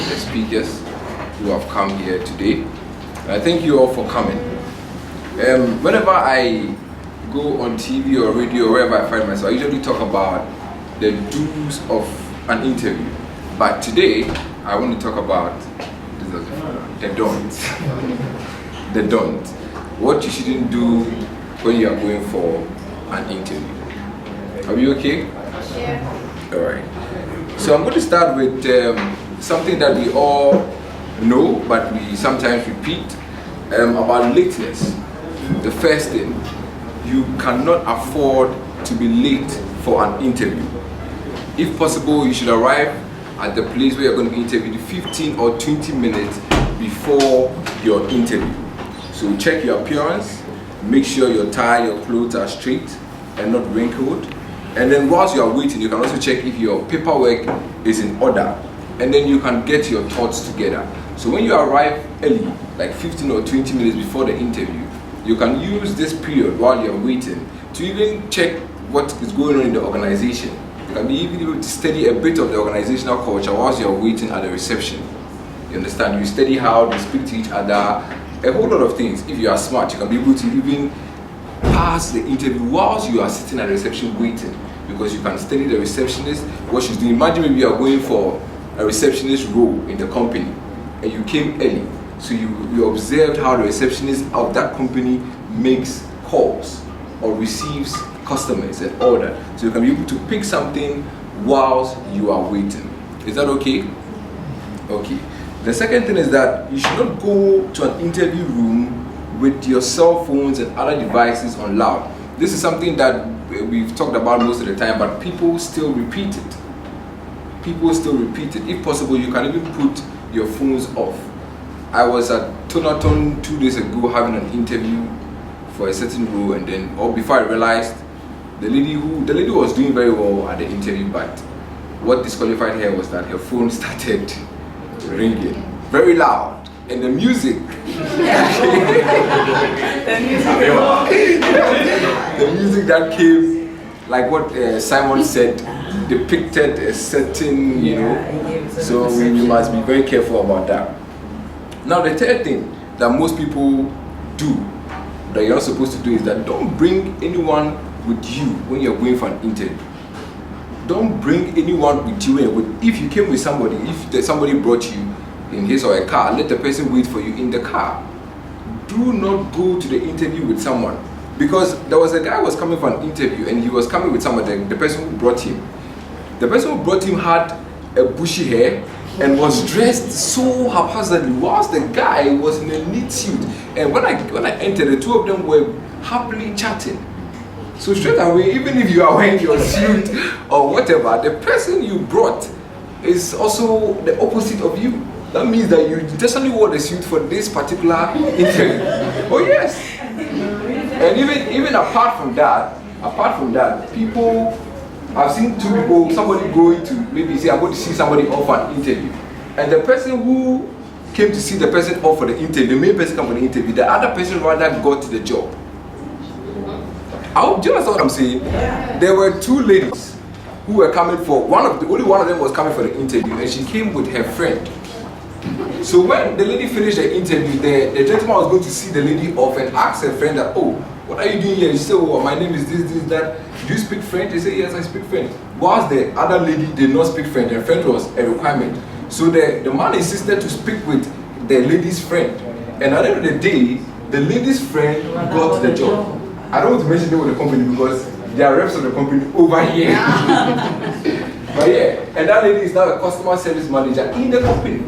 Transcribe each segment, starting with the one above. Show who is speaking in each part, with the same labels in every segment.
Speaker 1: the speakers who have come here today. I thank you all for coming. Whenever I go on TV or radio or wherever I find myself, I usually talk about the do's of an interview. But today, I want to talk about the don'ts. The don'ts. What you shouldn't do when you are going for an interview. Are you okay?
Speaker 2: Yeah.
Speaker 1: Alright. So I'm going to start with something that we all know, but we sometimes repeat, about lateness. The first thing, you cannot afford to be late for an interview. If possible, you should arrive at the place where you're going to be interviewed 15 or 20 minutes before your interview. So check your appearance, make sure your tie, your clothes are straight and not wrinkled. And then whilst you are waiting, you can also check if your paperwork is in order. And then you can get your thoughts together. So when you arrive early, like 15 or 20 minutes before the interview, you can use this period while you're waiting to even check what is going on in the organization. You can be even able to study a bit of the organizational culture whilst you're waiting at the reception. You understand? You study how they speak to each other, a whole lot of things. If you are smart, you can be able to even pass the interview whilst you are sitting at the reception waiting, because you can study the receptionist, what she's doing. Imagine maybe you are going for a receptionist role in the company and you came early. So you observed how the receptionist of that company makes calls or receives customers and order. So you can be able to pick something whilst you are waiting. Is that okay? Okay. The second thing is that you should not go to an interview room with your cell phones and other devices on loud. This is something that we've talked about most of the time, but people still repeat it. People still repeat it. If possible, you can even put your phones off. I was at Tonaton 2 days ago having an interview for a certain role, and then, or before I realized, the lady was doing very well at the interview, but what disqualified her was that her phone started ringing very loud, and the music the music that came, like what Simon said, depicted a certain, so you must be very careful about that. Now the third thing that most people do that you're not supposed to do is that don't bring anyone with you when you're going for an interview. Don't bring anyone with you. If you came with somebody, if somebody brought you in his or a car, let the person wait for you in the car. Do not go to the interview with someone, because there was a guy who was coming for an interview and he was coming with somebody, the person who brought him. The person who brought him had a bushy hair and was dressed so haphazardly, whilst the guy was in a neat suit. And when I entered, the two of them were happily chatting. So straight away, even if you are wearing your suit or whatever, the person you brought is also the opposite of you. That means that you just only wore the suit for this particular interview. Oh yes. And even apart from that, people, I've seen two people, somebody going to maybe say, I'm going to see somebody off for an interview. And the person who came to see the person off for the interview, the main person come for the interview, the other person rather got the job. Do you understand what I'm saying? Yeah. There were two ladies who were coming for, only one of them was coming for the interview, and she came with her friend. So when the lady finished the interview, the gentleman was going to see the lady off and ask her friend that, oh, what are you doing here? She said, oh, my name is this, that. Do you speak French? He said, yes, I speak French. Whilst the other lady did not speak French, and French was a requirement. So the man insisted to speak with the lady's friend. And at the end of the day, the lady's friend got the job. I don't want to mention the name of the company because there are reps of the company over here. But yeah, and that lady is now a customer service manager in the company.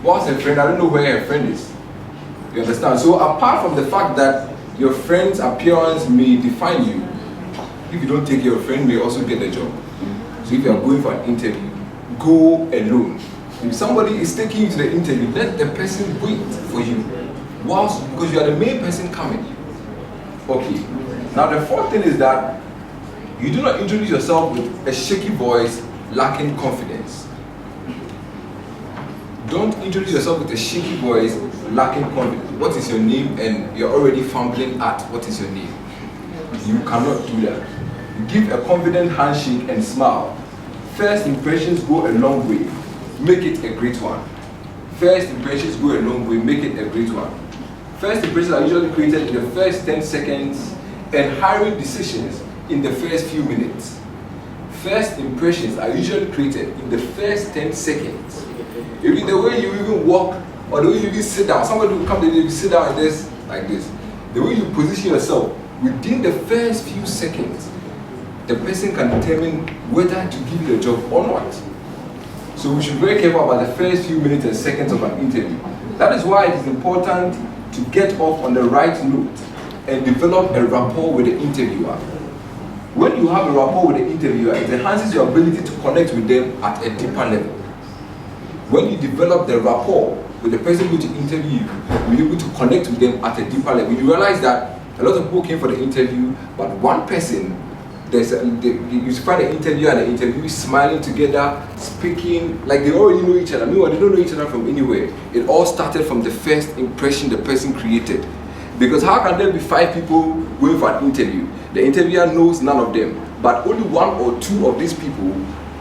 Speaker 1: Whilst her friend, I don't know where her friend is. You understand? So apart from the fact that your friend's appearance may define you, if you don't take care of your friend, may also get the job. So if you are going for an interview, go alone. If somebody is taking you to the interview, let the person wait for you. Because you are the main person coming. Okay. Now the fourth thing is that you do not introduce yourself with a shaky voice, lacking confidence. Don't introduce yourself with a shaky voice, lacking confidence. What is your name? And you're already fumbling at what is your name. You cannot do that. Give a confident handshake and smile. First impressions go a long way. make it a great one. First impressions go a long way, make it a great one. First impressions are usually created in the first 10 seconds and hurried decisions in the first few minutes. First impressions are usually created in the first 10 seconds. Even the way you even walk or the way you even sit down, somebody will come there, you sit down like this. The way you position yourself, within the first few seconds, the person can determine whether to give you the job or not. So we should be very careful about the first few minutes and seconds of an interview. That is why it is important to get off on the right note and develop a rapport with the interviewer. When you have a rapport with the interviewer, it enhances your ability to connect with them at a deeper level. When you develop the rapport with the person going to interview you, you'll be able to connect with them at a deeper level. You realize that a lot of people came for the interview, but one person, you find the interviewer and the interviewee smiling together, speaking, like they already know each other. Meanwhile, they don't know each other from anywhere. It all started from the first impression the person created. Because how can there be 5 people going for an interview? The interviewer knows none of them, but only 1 or 2 of these people,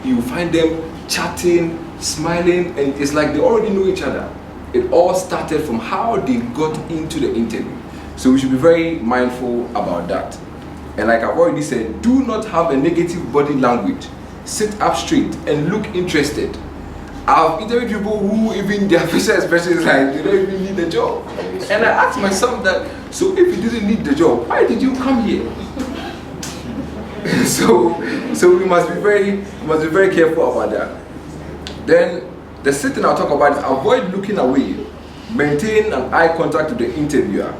Speaker 1: you find them chatting, smiling, and it's like they already know each other. It all started from how they got into the interview. So we should be very mindful about that. And like I've already said, do not have a negative body language. Sit up straight and look interested. I've interviewed people who even their facial expression is like, they don't even need the job. And I asked myself that, so if you didn't need the job, why did you come here? so we must be very careful about that. Then the second thing I'll talk about is avoid looking away. Maintain an eye contact with the interviewer.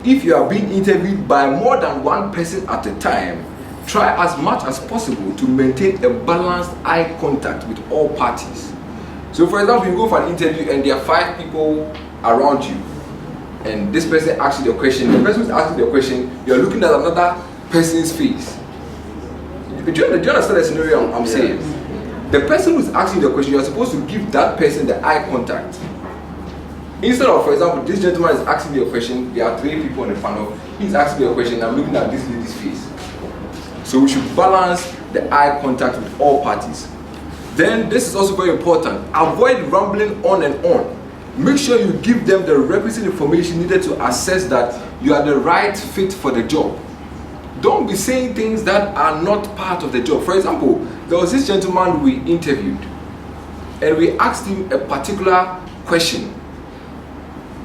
Speaker 1: If you are being interviewed by more than one person at a time, try as much as possible to maintain a balanced eye contact with all parties. So for example, you go for an interview and there are 5 people around you, and this person asks you the question, the person who's asking the question, you're looking at another person's face. Do you understand the scenario I'm saying? The person who's asking the question, you're supposed to give that person the eye contact. Instead of, for example, this gentleman is asking me a question, there are 3 people on the panel, he's asking me a question, I'm looking at this lady's face. So we should balance the eye contact with all parties. Then this is also very important. Avoid rambling on and on. Make sure you give them the requisite information needed to assess that you are the right fit for the job. Don't be saying things that are not part of the job. For example, there was this gentleman we interviewed and we asked him a particular question.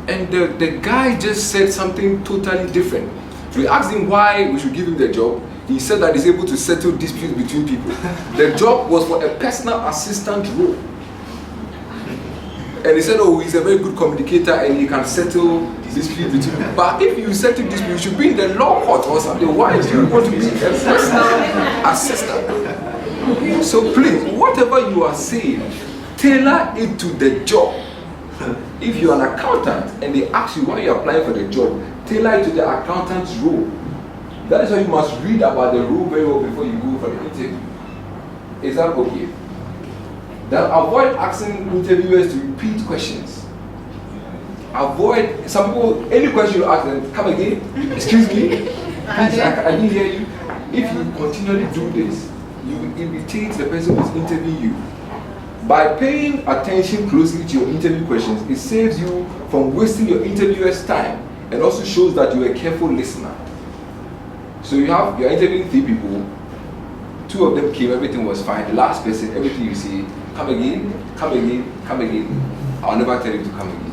Speaker 1: And the guy just said something totally different. We asked him why we should give him the job. He said that he's able to settle disputes between people. The job was for a personal assistant role. And he said, oh, he's a very good communicator and he can settle disputes between people. But if you settle disputes, you should be in the law court or something. Why do you want to be a personal assistant? So please, whatever you are saying, tailor it to the job. If you're an accountant and they ask you why you're applying for the job, tailor it to the accountant's role. That is why you must read about the role very well before you go for the interview. Is that okay? Then avoid asking interviewers to repeat questions. Avoid, some people, any question you ask them, come again, excuse me, please, I didn't hear you. If you continually do this, you will irritate the person who's interviewing you. By paying attention closely to your interview questions, it saves you from wasting your interviewer's time and also shows that you're a careful listener. So you're interviewing 3 people, 2 of them came, everything was fine. The last person, everything you say, come again, come again, come again. I'll never tell you to come again.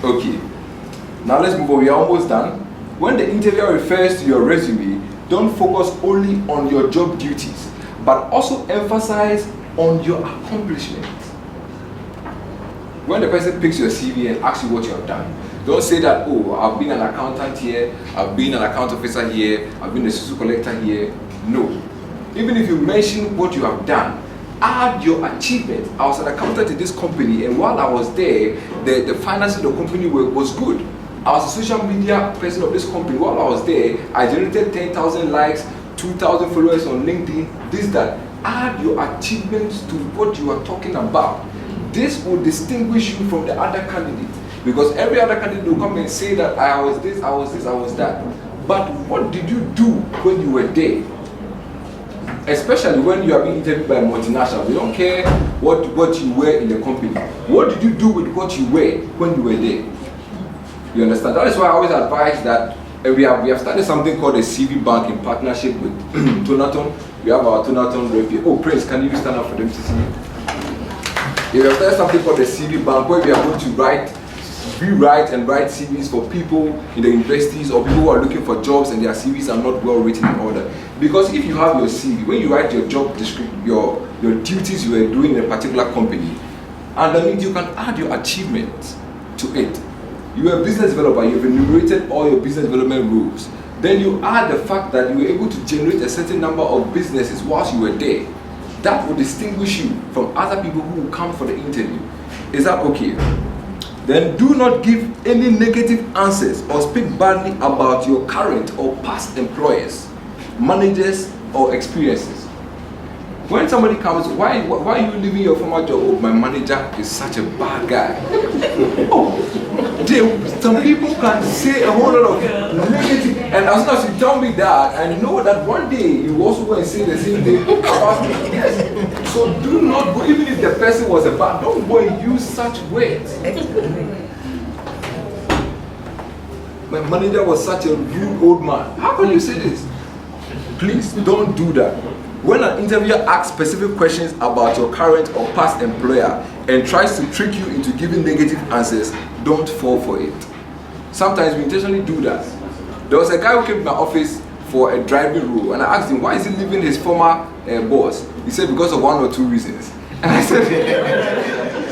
Speaker 1: Okay, now let's move on. We are almost done. When the interviewer refers to your resume, don't focus only on your job duties, but also emphasize on your accomplishments. When the person picks your CV and asks you what you have done, don't say that, oh, I've been an accountant here, I've been an account officer here, I've been a social collector here. No. Even if you mention what you have done, add your achievement. I was an accountant in this company, and while I was there, the finances of the company was good. I was a social media person of this company. While I was there, I generated 10,000 likes, 2,000 followers on LinkedIn, this, that. Add your achievements to what you are talking about. This will distinguish you from the other candidates. Because every other candidate will come and say that I was this, I was this, I was that. But what did you do when you were there? especially when you are being interviewed by a multinational. We don't care what you wear in the company. What did you do with what you wear when you were there? You understand? That is why I always advise that we have started something called a CV bank in partnership with Tonaton. We have our Tonaton rep here. Oh, Prince, can you stand up for them to see? We have started something called the CV bank where we are going to rewrite and write CVs for people in the universities or people who are looking for jobs and their CVs are not well written in order. Because if you have your CV, when you write your job description, your duties you were doing in a particular company, underneath you can add your achievements to it. You are a business developer, you've enumerated all your business development rules. Then you add the fact that you were able to generate a certain number of businesses whilst you were there. That will distinguish you from other people who will come for the interview. Is that okay? Then do not give any negative answers or speak badly about your current or past employers, managers, or experiences. When somebody comes, why are you leaving your former job? Oh, my manager is such a bad guy. Some people can say a whole lot of negative, and as soon as you tell me that, I know that one day you also go and say the same thing about me. Yes. So do not go, even if the person was a bad, don't go and use such words. My manager was such a rude old man. How can you say this? Please don't do that. When an interviewer asks specific questions about your current or past employer and tries to trick you into giving negative answers, don't fall for it. Sometimes we intentionally do that. There was a guy who came to my office for a driving role, and I asked him, why is he leaving his former boss? He said, because of 1 or 2 reasons. And I said,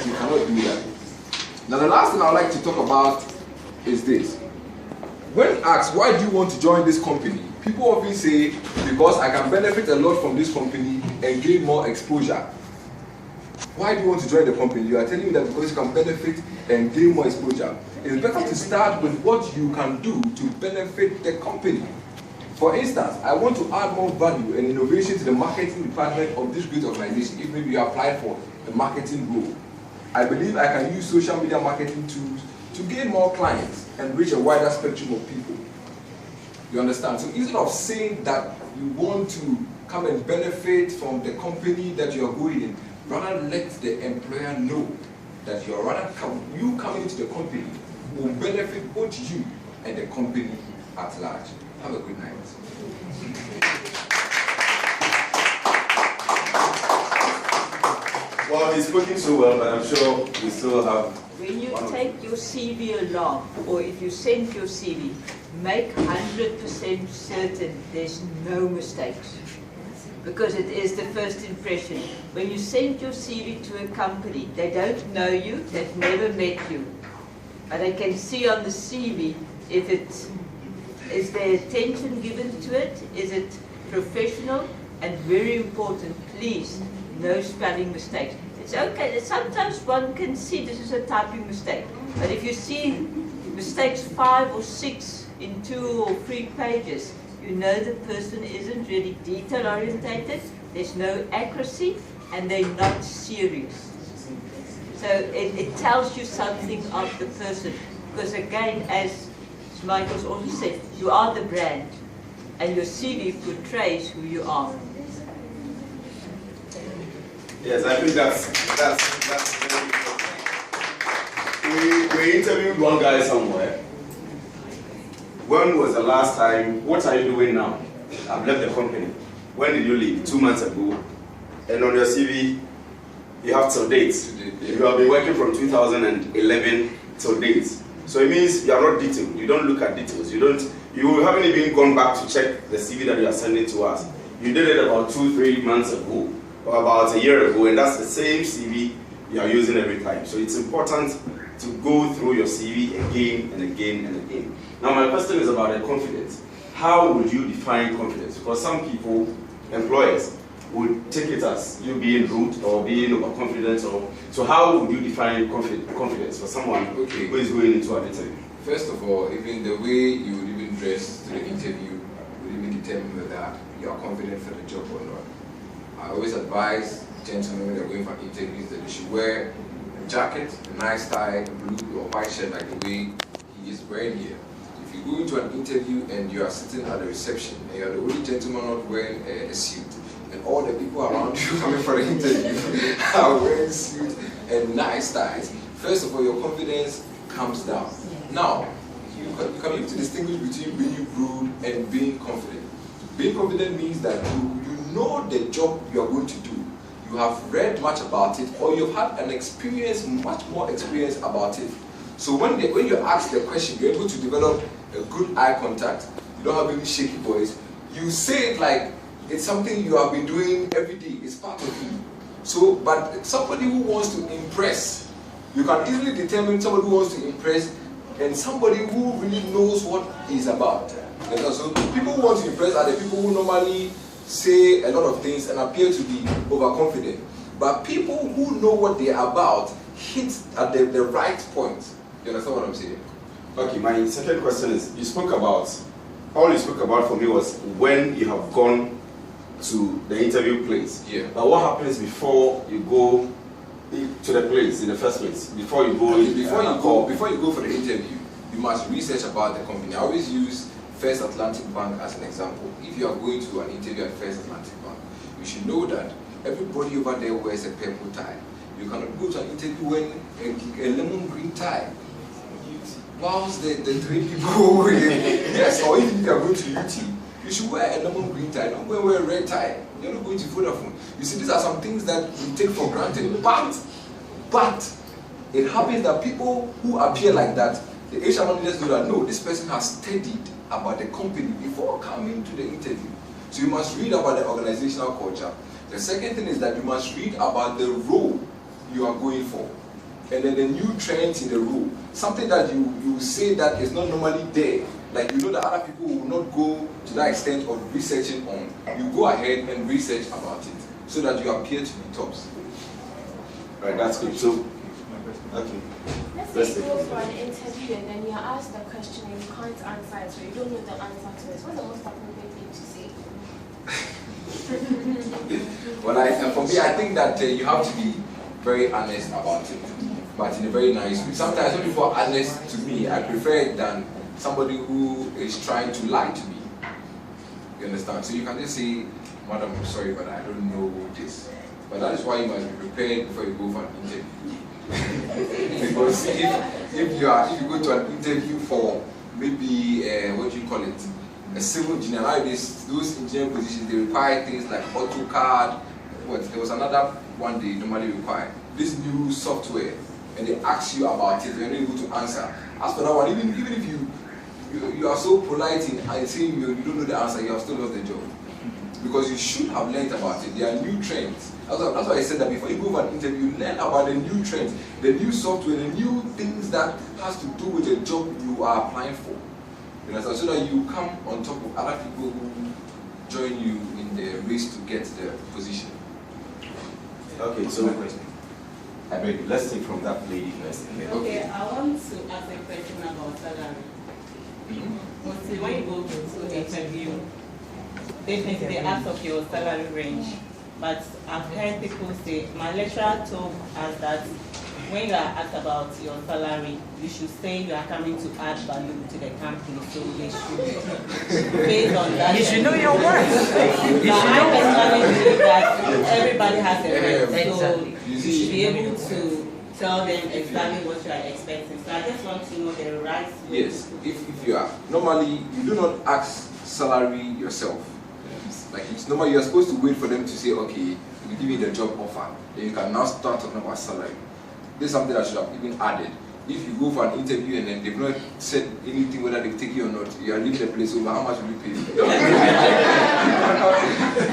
Speaker 1: you cannot do that. Now the last thing I'd like to talk about is this. When asked, why do you want to join this company? People often say, because I can benefit a lot from this company and gain more exposure. Why do you want to join the company? You are telling me that because you can benefit and gain more exposure. It's better to start with what you can do to benefit the company. For instance, I want to add more value and innovation to the marketing department of this great organization if maybe you apply for the marketing role. I believe I can use social media marketing tools to gain more clients and reach a wider spectrum of people. You understand? So instead of saying that you want to come and benefit from the company that you are going in, rather let the employer know that you coming into the company will benefit both you and the company at large. Have a good night.
Speaker 2: Well, he's spoken so well, but I'm sure we still have...
Speaker 3: When you take your CV along, or if you send your CV, make 100% certain there's no mistakes. Because it is the first impression. When you send your CV to a company, they don't know you, they've never met you. But they can see on the CV if is there attention given to it, is it professional, and very important, please, no spelling mistakes. It's okay, sometimes one can see this is a typing mistake, but if you see mistakes 5 or 6 in 2 or 3 pages, you know the person isn't really detail orientated, there's no accuracy, and they're not serious. So it tells you something of the person, because again, as Michael's also said, you are the brand, and your CV portrays who you are.
Speaker 2: Yes, I think that's very important. We interviewed one guy somewhere. When was the last time? What are you doing now? I've left the company. When did you leave? 2 months ago. And on your CV, you have till dates. You have been working from 2011 till dates. So it means you are not detailed. You don't look at details. You haven't even gone back to check the CV that you are sending to us. You did it about 2-3 months ago, or about a year ago, and that's the same CV you are using every time. So it's important to go through your CV again and again and again. Now my question is about the confidence. How would you define confidence? Because some people, employers, would take it as you being rude or being overconfident. So how would you define confidence for someone who is going into an interview?
Speaker 1: First of all, even the way you would even dress to the interview would even determine whether you are confident for the job or not. I always advise gentlemen when they're going for interviews that they should wear a jacket, a nice tie, a blue or white shirt like the way he is wearing here. If you go into an interview and you are sitting at the reception and you are the only gentleman not wearing a suit, and all the people around you coming for the interview are wearing suits and nice ties, first of all, your confidence comes down. Now, you can able to distinguish between being rude and being confident. Being confident means that you know the job you are going to do. You have read much about it, or you've had an experience, much more experience about it. So when you ask the question, you're able to develop a good eye contact. You don't have any shaky voice. You say it like it's something you have been doing every day. It's part of you. So, but somebody who wants to impress, you can easily determine somebody who wants to impress and somebody who really knows what he's about. So people who want to impress are the people who normally say a lot of things and appear to be overconfident. But people who know what they're about hit at the right point. You understand what I'm saying?
Speaker 2: Okay, my second question is, all you spoke about for me was when you have gone to the interview place.
Speaker 1: Yeah.
Speaker 2: But what happens before you go to the place in the first place? Before you go,
Speaker 1: okay, before you go for the interview, you must research about the company. I always use First Atlantic Bank as an example. If you are going to an interview at First Atlantic Bank, you should know that everybody over there wears a purple tie. You cannot go to an interview wearing a lemon green tie. Whilst the three people, yes, or even if you are going to UT, you should wear a lemon green tie. Don't go wear a red tie. You're not going to Vodafone. You see, these are some things that we take for granted. But it happens that people who appear like that, the HR managers know that no, this person has studied about the company before coming to the interview. So you must read about the organizational culture. The second thing is that you must read about the role you are going for. And then the new trends in the role. Something that you say that is not normally there. Like you know that other people will not go to that extent of researching on. You go ahead and research about it so that you appear to be tops.
Speaker 2: Right, that's good. So, okay.
Speaker 4: Let's say you go for an interview and then you're asked a question and you can't answer it, so you don't know the answer to it. What's the most appropriate thing to say?
Speaker 1: Well, for me, I think that you have to be very honest about it, but in a very nice way. Sometimes when people are honest to me, I prefer it than somebody who is trying to lie to me. You understand? So you can just say, "Madam, I'm sorry, but I don't know this." But that is why you must be prepared before you go for an interview. Because if you go to an interview for maybe what do you call it, a civil engineer, nowadays those engineering positions they require things like AutoCAD. There was another one they normally require this new software, and they ask you about it. You're not able to answer. As for that one, even if you are so polite in saying you don't know the answer, you have still lost the job. Because you should have learned about it. There are new trends. That's why I said that before you go for an interview, learn about the new trends, the new software, the new things that has to do with the job you are applying for. You know, so that you come on top of other people who join you in the race to get the position.
Speaker 2: Okay, so I beg you, let's take from that lady first.
Speaker 5: Okay, I want to ask a question about salary. Mostly when you go to the interview, definitely they ask of your salary range. But I've heard people say, my lecturer told us that when you are asked about your salary, you should say you are coming to add value to the company. So they should, based on that.
Speaker 6: You should know your worth.
Speaker 5: I personally believe that everybody has a rate, so you should be able to tell them exactly what you are expecting. So I just want to know the right way.
Speaker 1: Yes, if you are, normally you do not ask salary yourself. Like it's normal, you are supposed to wait for them to say, okay, we give you the job offer. Then you can now start talking about salary. This is something I should have even added. If you go for an interview and then they've not said anything whether they take you or not, you are leaving the place over, how much will you pay?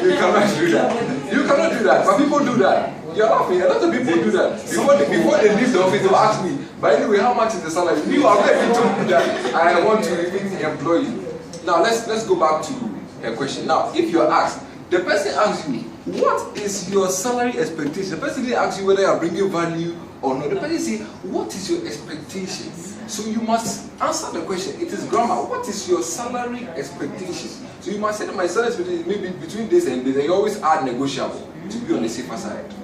Speaker 1: You cannot do that. You cannot do that. But people do that. You're laughing. A lot of people do that. Before they leave the office, they'll ask me, by the way, how much is the salary? You are ready to do that. I want to even employ you. Now let's go back to a question. Now, if you're asked, the person asks you, what is your salary expectation? The person didn't ask you whether you're bringing value or not. The person says, what is your expectation? So you must answer the question. It is grammar. What is your salary expectation? So you must say that my salary expectation maybe between this and this, and you always add negotiable to be on the safer side.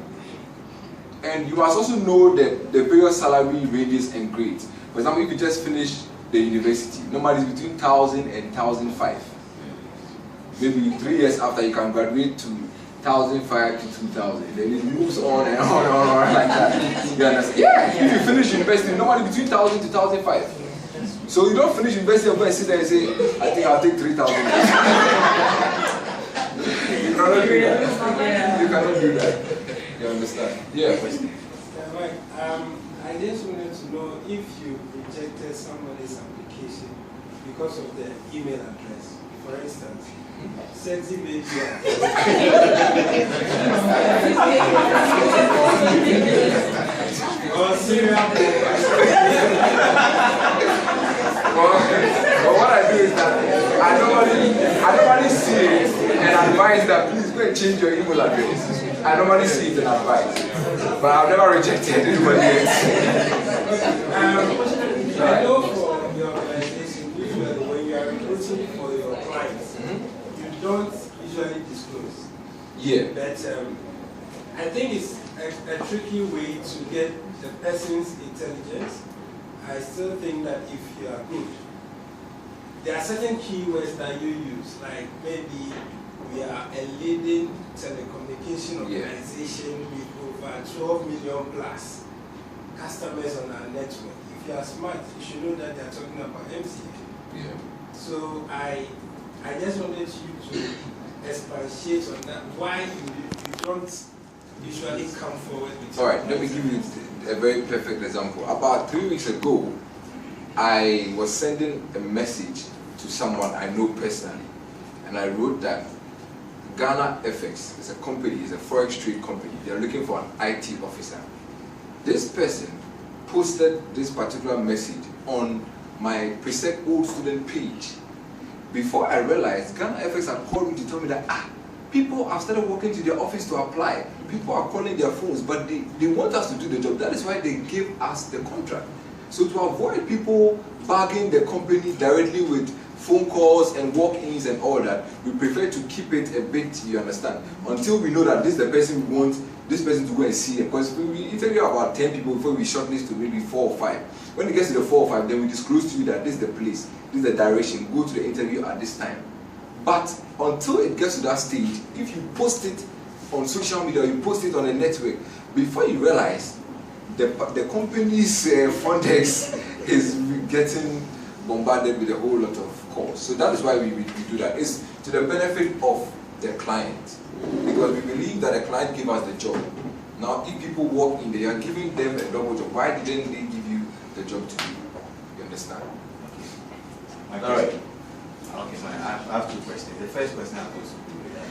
Speaker 1: And you must also know the various salary ranges and grades. For example, if you just finished the university, normally it's between 1,000 and 1,005. Maybe 3 years after you can graduate to 1,500 to 2,000. Then it moves on and on and on like that. You understand? Yeah, if you finish university, normally between 1,000 to 1,500. So you don't finish university and go and sit there and say, I think I'll take 3,000. You cannot do that. You cannot do that. You understand? Yeah, Kwesi.
Speaker 6: Right. I just wanted to know if you rejected somebody's application because of their email address. For instance, sexy baby. Or serial
Speaker 1: But what I do is that I normally see it and advise that please go and change your email address. I normally see it and advise. But I've never rejected anybody else.
Speaker 6: I know for your organization, usually when you are recruiting for your clients, you don't usually disclose.
Speaker 1: Yeah.
Speaker 6: But I think it's a tricky way to get the person's intelligence. I still think that if you are good, there are certain keywords that you use, like maybe we are a leading telecommunication organization with over 12 million plus customers on our network. If you are smart, you should know that they are talking about MCA.
Speaker 1: Yeah.
Speaker 6: So I just wanted you to expatiate on that, why you don't usually come forward with.
Speaker 1: All right, let me give you a very perfect example. About 3 weeks ago, I was sending a message to someone I know personally, and I wrote that Ghana FX is a company, is a forex trade company. They are looking for an IT officer. This person posted this particular message on my Presec old student page. Before I realized, Ghana FX had called me to tell me that people have started walking to their office to apply. People are calling their phones, but they want us to do the job. That is why they gave us the contract. So to avoid people bugging the company directly with phone calls and walk-ins and all that, we prefer to keep it a bit, you understand, until we know that this is the person we want this person to go and see. Because we interview about 10 people before we shortlist to maybe 4 or 5. When it gets to the 4 or 5, then we disclose to you that this is the place, this is the direction, go to the interview at this time. But until it gets to that stage, if you post it on social media, you post it on a network, before you realize the company's front desk is getting bombarded with a whole lot of calls. So that is why we do that. It's to the benefit of the client, because we believe that the client gives us the job. Now, if people walk in, they are giving them a double job. Why didn't they give you the job to do? You understand?
Speaker 7: Okay.
Speaker 1: All right.
Speaker 7: Okay, so I have 2 questions. The first question I pose to you is,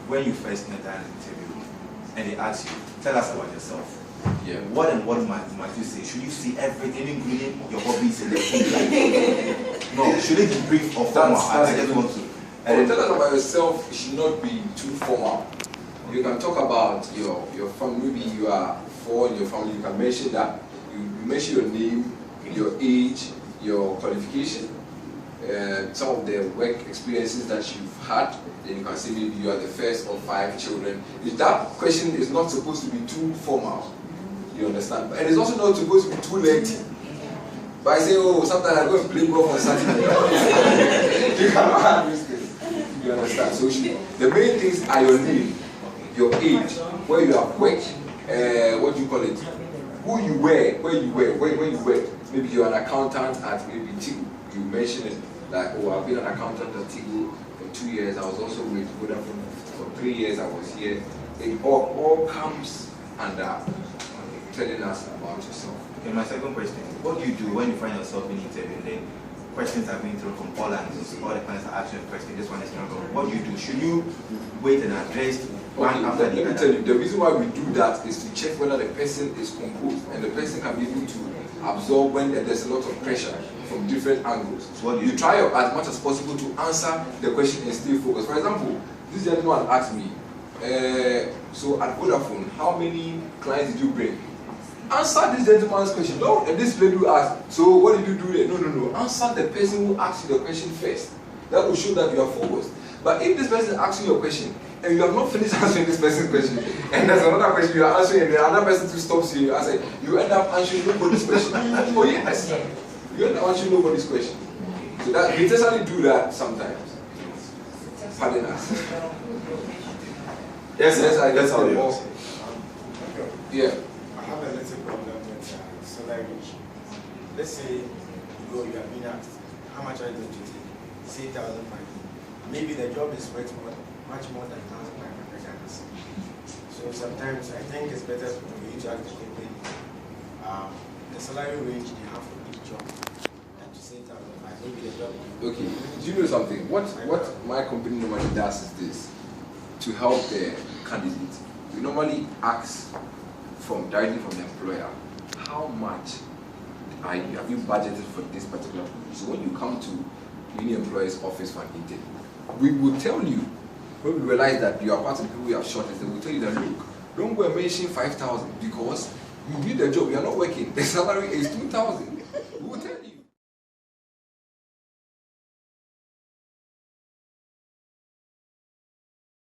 Speaker 7: when you first enter an interview and they ask you, tell us about yourself.
Speaker 1: Yeah.
Speaker 7: What and what must you say? Should you say everything, including your hobbies and everything? No, should it be brief or formal? I just want to.
Speaker 1: And tell us about yourself. It should not be too formal. You can talk about your family. Maybe you are 4 in your family. You can mention that. You mention your name, your age, your qualification, some of the work experiences that you've had. Then you can say maybe you are the first of 5 children. If that question is not supposed to be too formal, you understand? And it's also not supposed to be too lengthy. But I say, oh, sometimes I go and play golf on Saturday. You cannot have this thing. You understand? So the main things are your name, your age, where you have worked, what do you call it? Who you were, where you were, when you worked. Maybe you're an accountant at maybe Tigo. You mentioned it, like, oh, I've been an accountant at Tigo for 2 years. I was also with Vodafone for 3 years. I was here. It all comes under telling us about yourself.
Speaker 7: Okay, my second question, what do you do when you find yourself in interview and then questions are being thrown from all angles, all the clients are asking a question, this one is not wrong. What do you do? Should you wait and address one after the other?
Speaker 1: Let me tell you, the reason why we do that is to check whether the person is composed and the person can be able to absorb when there's a lot of pressure from different angles. So what you try as much as possible to answer the question and stay focused. For example, this gentleman asked me, so at Vodafone, how many clients did you bring? Answer this gentleman's question. No, and this lady will ask, so what did you do there? No. Answer the person who asked you the question first. That will show that you are focused. But if this person asks you a question and you have not finished answering this person's question, and there's another question you are answering, and the other person too stops you, you end up answering nobody's question. Oh yes, you end up answering nobody's question. So that we intentionally do that sometimes. Pardon us.
Speaker 2: Yes,
Speaker 1: Yes, I
Speaker 2: that's
Speaker 1: guess
Speaker 2: how
Speaker 1: the
Speaker 2: you
Speaker 1: more.
Speaker 8: Okay.
Speaker 1: Yeah.
Speaker 8: I have a little problem with salary issue. Let's say you have been asked, how much are you going to take? Say 1,500. Maybe the job is much more than 1,500. So sometimes I think it's better for you to ask the company the salary range they have for each job than to say 1,500. Maybe the job.
Speaker 1: Okay. Do you know something? What my company normally does is this: to help the candidate, we normally ask directly from the employer, how much have you budgeted for this particular position? So when you come to Uniemploy's office for an interview, we will tell you, when we realize that you are part of the people we have shortlisted, we'll tell you that, look, don't go and mention 5,000 because you need the job, you are not working. The salary is 2,000. We will tell you.